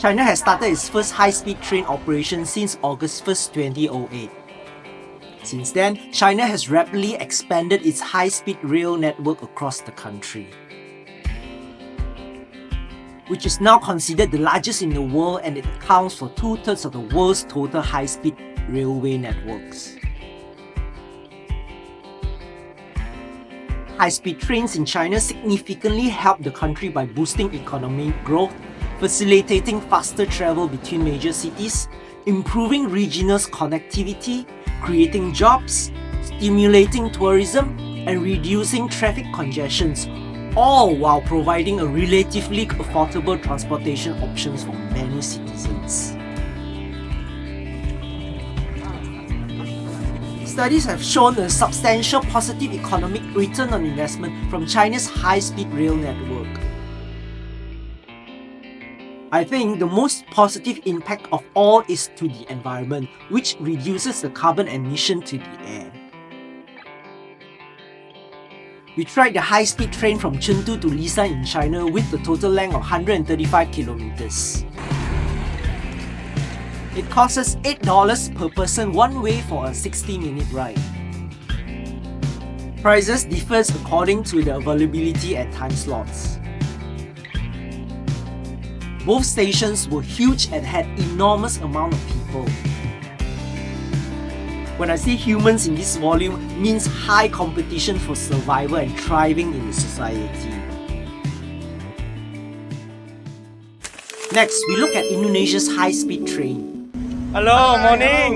China has started its first high-speed train operation since August 1st, 2008. Since then, China has rapidly expanded its high-speed rail network across the country, which is now considered the largest in the world, and it accounts for 2/3 of the world's total high-speed railway networks. High-speed trains in China significantly help the country by boosting economic growth, facilitating faster travel between major cities, improving regional connectivity, creating jobs, stimulating tourism, and reducing traffic congestions, all while providing a relatively affordable transportation options for many citizens. Studies have shown a substantial positive economic return on investment from China's high-speed rail network. I think the most positive impact of all is to the environment, which reduces the carbon emission to the air. We tried the high-speed train from Chengdu to Leshan in China with a total length of 135 kilometers. It costs us $8 per person one way for a 60-minute ride. Prices differ according to the availability and time slots. Both stations were huge and had enormous amount of people. When I say humans in this volume, means high competition for survival and thriving in the society. Next, we look at Indonesia's high-speed train. Hello,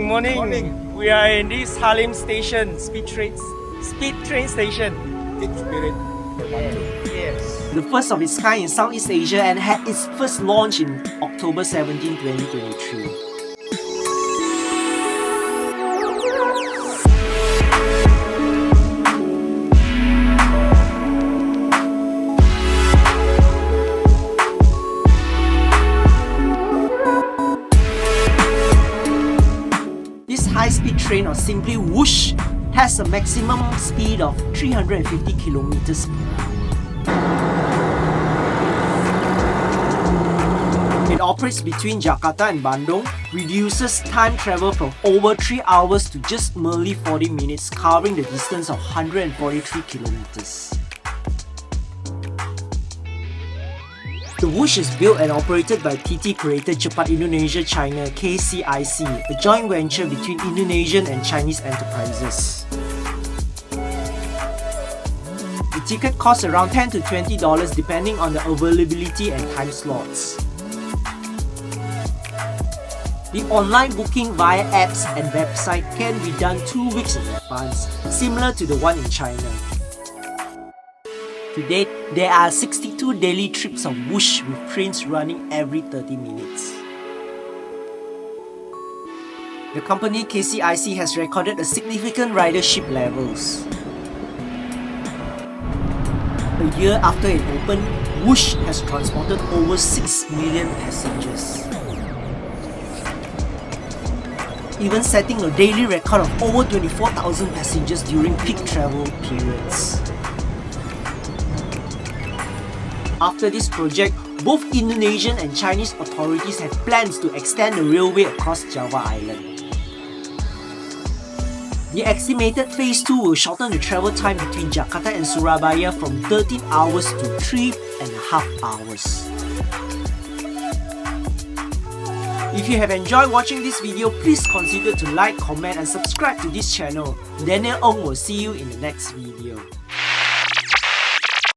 morning. We are in this Halim station, speed train station. Yes. The first of its kind in Southeast Asia, and had its first launch in October 17, 2023. This high-speed train, or simply Whoosh, has a maximum speed of 350 kilometers per hour. It operates between Jakarta and Bandung, reduces time travel from over 3 hours to just merely 40 minutes, covering the distance of 143 kilometers. The Whoosh is built and operated by PT Kereta Cepat Indonesia China (KCIC), a joint venture between Indonesian and Chinese enterprises. The ticket costs around $10 to $20 depending on the availability and time slots. The online booking via apps and website can be done 2 weeks in advance, similar to the one in China. To date, there are 62 daily trips of Whoosh with trains running every 30 minutes. The company KCIC has recorded a significant ridership levels. A year after it opened, Whoosh has transported over 6 million passengers, even setting a daily record of over 24,000 passengers during peak travel periods. After this project, both Indonesian and Chinese authorities have plans to extend the railway across Java Island. The estimated Phase 2 will shorten the travel time between Jakarta and Surabaya from 13 hours to 3.5 hours. If you have enjoyed watching this video, please consider to like, comment and subscribe to this channel. Daniel Ong will see you in the next video.